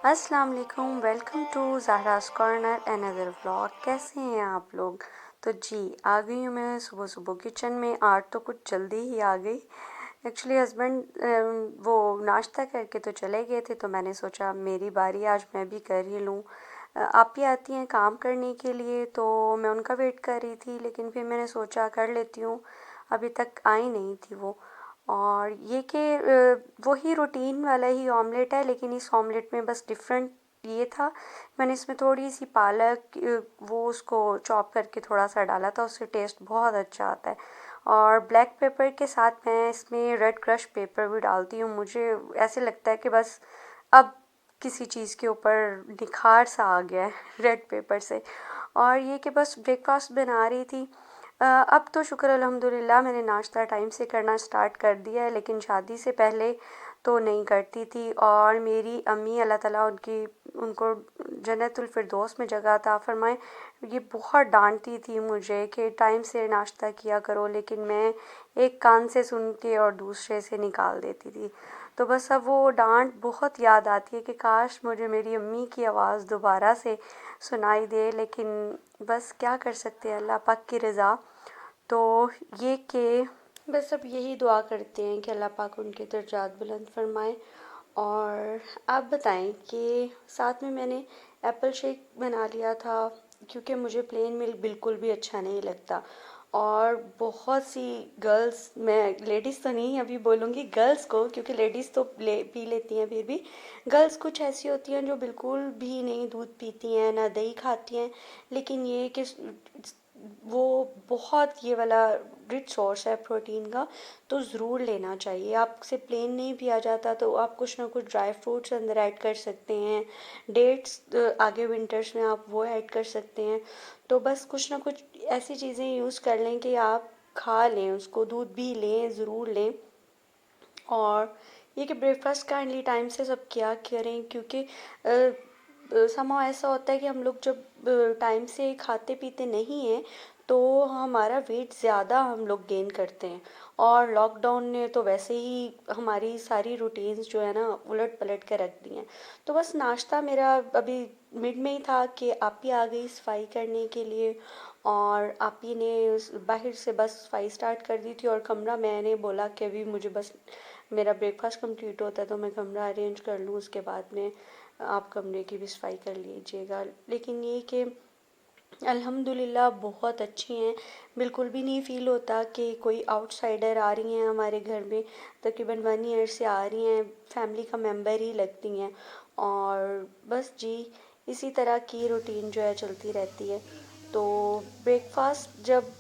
अस्सलाम वालेकुम, welcome to Zahra's corner another vlog. कैसे हैं आप लोग? तो जी आ गई हूँ मैं सुबह सुबह किचन में। आज तो कुछ जल्दी ही आ गई। एक्चुअली हस्बैंड वो नाश्ता करके तो चले गए थे, तो मैंने सोचा मेरी बारी, आज मैं भी कर ही लूँ। आप ही आती हैं काम करने के लिए, तो मैं उनका वेट कर रही थी, लेकिन फिर मैंने सोचा कर लेती हूँ। अभी तक आई नहीं थी वो। और ये कि वही रूटीन वाला ही ऑमलेट है, लेकिन इस ऑमलेट में बस डिफरेंट ये था, मैंने इसमें थोड़ी सी पालक वो उसको चॉप करके थोड़ा सा डाला था, उससे टेस्ट बहुत अच्छा आता है। और ब्लैक पेपर के साथ मैं इसमें रेड क्रश पेपर भी डालती हूँ। मुझे ऐसे लगता है कि बस अब किसी चीज़ के ऊपर निखार सा आ गया है रेड पेपर से। और ये कि बस ब्रेकफास्ट बना रही थी। अब तो शुक्र अल्हम्दुलिल्लाह मैंने नाश्ता टाइम से करना स्टार्ट कर दिया है, लेकिन शादी से पहले तो नहीं करती थी। और मेरी अम्मी अल्लाह ताला उनको जन्नतुल फिरदौस में जगह अता फरमाए, ये बहुत डांटती थी मुझे कि टाइम से नाश्ता किया करो, लेकिन मैं एक कान से सुन के और दूसरे से निकाल देती थी। तो बस अब वो डांट बहुत याद आती है कि काश मुझे मेरी अम्मी की आवाज़ दोबारा से सुनाई दे, लेकिन बस क्या कर सकते हैं, अल्लाह पाक की रज़ा। तो ये कि बस अब यही दुआ करते हैं कि अल्लाह पाक उनके दर्जात बुलंद फरमाए। और आप बताएं कि साथ में मैंने एप्पल शेक बना लिया था, क्योंकि मुझे प्लेन मिल्क बिल्कुल भी अच्छा नहीं लगता। और बहुत सी गर्ल्स, मैं लेडीज़ तो नहीं अभी बोलूँगी, गर्ल्स को, क्योंकि लेडीज़ तो पी लेती हैं, फिर भी गर्ल्स कुछ ऐसी होती हैं जो बिल्कुल भी नहीं दूध पीती हैं, ना दही खाती हैं। लेकिन ये कि वो बहुत ये वाला रिच सोर्स है प्रोटीन का, तो ज़रूर लेना चाहिए। आपसे प्लेन नहीं पिया जाता तो आप कुछ ना कुछ ड्राई फ्रूट्स अंदर ऐड कर सकते हैं। डेट्स आगे विंटर्स में आप वो ऐड कर सकते हैं। तो बस कुछ ना कुछ ऐसी चीज़ें यूज़ कर लें कि आप खा लें उसको, दूध भी लें, ज़रूर लें। और ये कि ब्रेकफास्ट काइंडली टाइम से सब क्या करें, क्योंकि समहाउ ऐसा होता है कि हम लोग जब टाइम से खाते पीते नहीं हैं, तो हमारा वेट ज़्यादा हम लोग गेन करते हैं। और लॉकडाउन ने तो वैसे ही हमारी सारी रूटीन्स जो है ना उलट पलट के रख दी हैं। तो बस नाश्ता मेरा अभी मिड में ही था कि आप ही आ गई सफाई करने के लिए। और आप ही ने बाहर से बस सफाई स्टार्ट कर दी थी, और कमरा मैंने बोला कि अभी मुझे बस मेरा ब्रेकफास्ट कंप्लीट होता है तो मैं कमरा अरेंज कर लूँ, उसके बाद में आप कमरे की भी सफाई कर लीजिएगा। लेकिन ये कि अल्हम्दुलिल्लाह बहुत अच्छी हैं। बिल्कुल भी नहीं फ़ील होता कि कोई आउटसाइडर आ रही हैं हमारे घर में। तकरीबन 1 ईयर से आ रही हैं, फैमिली का मेंबर ही लगती हैं। और बस जी इसी तरह की रूटीन जो है चलती रहती है। तो ब्रेकफास्ट जब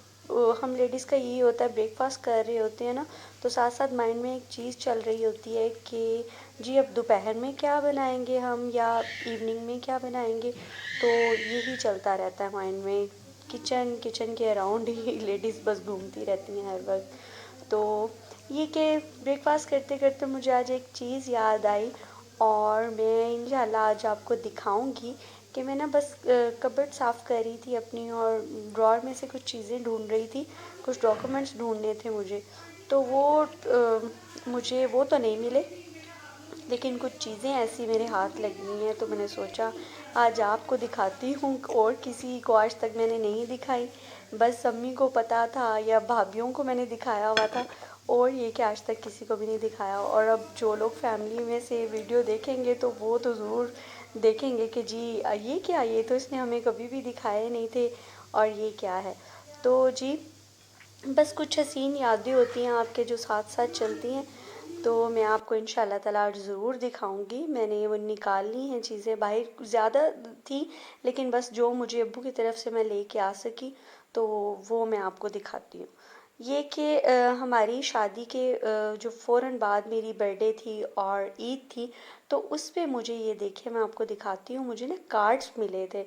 हम लेडीज़ का यही होता है, ब्रेकफास्ट कर रहे होते हैं ना, तो साथ साथ माइंड में एक चीज़ चल रही होती है कि जी अब दोपहर में क्या बनाएंगे हम, या इवनिंग में क्या बनाएंगे। तो यही चलता रहता है माइंड में। किचन किचन के अराउंड ही लेडीज़ बस घूमती रहती हैं हर वक्त। तो ये कि ब्रेकफास्ट करते करते मुझे आज एक चीज़ याद आई, और मैं इंशाल्लाह आज आपको दिखाऊंगी कि मैं ना बस कबर्ड साफ़ कर रही थी अपनी, और ड्रॉर में से कुछ चीज़ें ढूंढ रही थी, कुछ डॉक्यूमेंट्स ढूंढने थे मुझे। तो वो मुझे वो तो नहीं मिले, लेकिन कुछ चीज़ें ऐसी मेरे हाथ लगी हैं, तो मैंने सोचा आज आपको दिखाती हूँ। और किसी को आज तक मैंने नहीं दिखाई, बस अम्मी को पता था या भाभीयों को मैंने दिखाया हुआ था, और ये कि आज तक किसी को भी नहीं दिखाया। और अब जो लोग फैमिली में से वीडियो देखेंगे तो वो तो ज़रूर देखेंगे कि जी ये क्या, ये तो इसने हमें कभी भी दिखाए नहीं थे, और ये क्या है। तो जी बस कुछ हसीन यादें होती हैं आपके जो साथ साथ चलती हैं, तो मैं आपको इंशाल्लाह ताला आज ज़रूर दिखाऊंगी। मैंने वो निकाल ली हैं चीज़ें, बाहर ज़्यादा थी, लेकिन बस जो मुझे अब्बू की तरफ से मैं लेके आ सकी तो वो मैं आपको दिखाती हूँ। ये कि हमारी शादी के जो फ़ौरन बाद मेरी बर्थडे थी और ईद थी, तो उस पे मुझे ये देखिए मैं आपको दिखाती हूँ, मुझे ना कार्ड्स मिले थे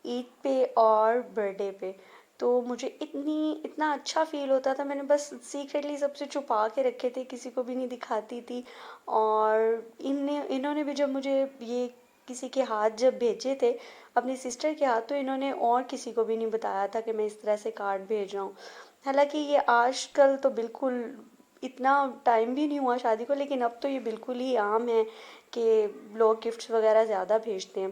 ईद पे और बर्थडे पे। तो मुझे इतना अच्छा फ़ील होता था, मैंने बस सीक्रेटली सबसे छुपा के रखे थे, किसी को भी नहीं दिखाती थी। और इन्होंने भी जब मुझे ये किसी के हाथ जब भेजे थे, अपनी सिस्टर के हाथ, तो इन्होंने और किसी को भी नहीं बताया था कि मैं इस तरह से कार्ड भेज रहा हूँ। हालांकि ये आजकल तो बिल्कुल इतना टाइम भी नहीं हुआ शादी को, लेकिन अब तो ये बिल्कुल ही आम है کہ لوگ گفٹس وغیرہ زیادہ بھیجتے ہیں.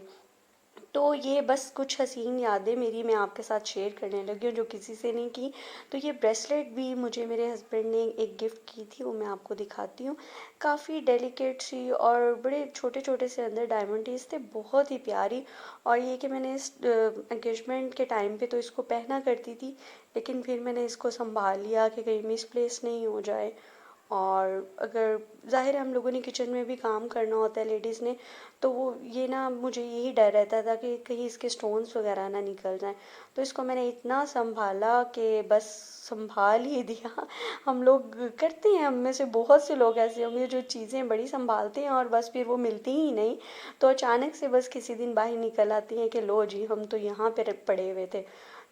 تو یہ بس کچھ حسین یادیں میری میں آپ کے ساتھ شیئر کرنے لگی ہوں جو کسی سے نہیں کی. تو یہ بریسلیٹ بھی مجھے میرے ہسبینڈ نے ایک گفٹ کی تھی، وہ میں آپ کو دکھاتی ہوں. کافی ڈیلیکیٹ سی اور بڑے چھوٹے چھوٹے سے اندر ڈائمنڈیز تھے، بہت ہی پیاری. اور یہ کہ میں نے اس انگیجمنٹ کے ٹائم پہ تو اس کو پہنا کرتی تھی، لیکن پھر میں نے اس کو سنبھال لیا کہ کہیں مس پلیس نہیں ہو جائے. اور اگر ظاہر ہے ہم لوگوں نے کچن میں بھی کام کرنا ہوتا ہے لیڈیز نے، تو وہ یہ نا مجھے یہی ڈر رہتا تھا کہ کہیں اس کے سٹونز وغیرہ نہ نکل جائیں. تو اس کو میں نے اتنا سنبھالا کہ بس سنبھال ہی دیا. ہم لوگ کرتے ہیں، ہم میں سے بہت سے لوگ ایسے ہوں گے جو چیزیں بڑی سنبھالتے ہیں اور بس پھر وہ ملتی ہی نہیں. تو اچانک سے بس کسی دن باہر نکل آتی ہیں کہ لو جی ہم تو یہاں پہ پڑے ہوئے تھے.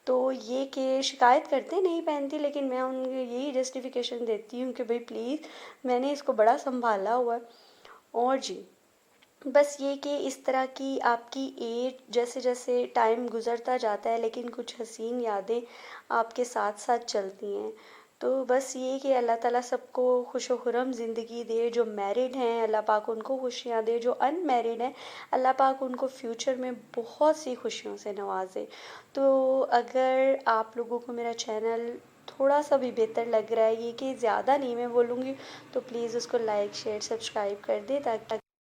تو یہ کہ شکایت کرتے نہیں پہنتی، لیکن میں ان کو یہی جسٹیفیکیشن دیتی ہوں کہ بھئی پلیز میں نے اس کو بڑا سنبھالا ہوا ہے. اور جی بس یہ کہ اس طرح کی آپ کی ایج جیسے جیسے ٹائم گزرتا جاتا ہے لیکن کچھ حسین یادیں آپ کے ساتھ ساتھ چلتی ہیں. تو بس یہ کہ اللہ تعالیٰ سب کو خوش و خرم زندگی دے. جو میرڈ ہیں اللہ پاک ان کو خوشیاں دے، جو ان میرڈ ہیں اللہ پاک ان کو فیوچر میں بہت سی خوشیوں سے نوازے. تو اگر آپ لوگوں کو میرا چینل تھوڑا سا بھی بہتر لگ رہا ہے، یہ کہ زیادہ نہیں میں بولوں گی، تو پلیز اس کو لائک شیئر سبسکرائب کر دیں تاکہ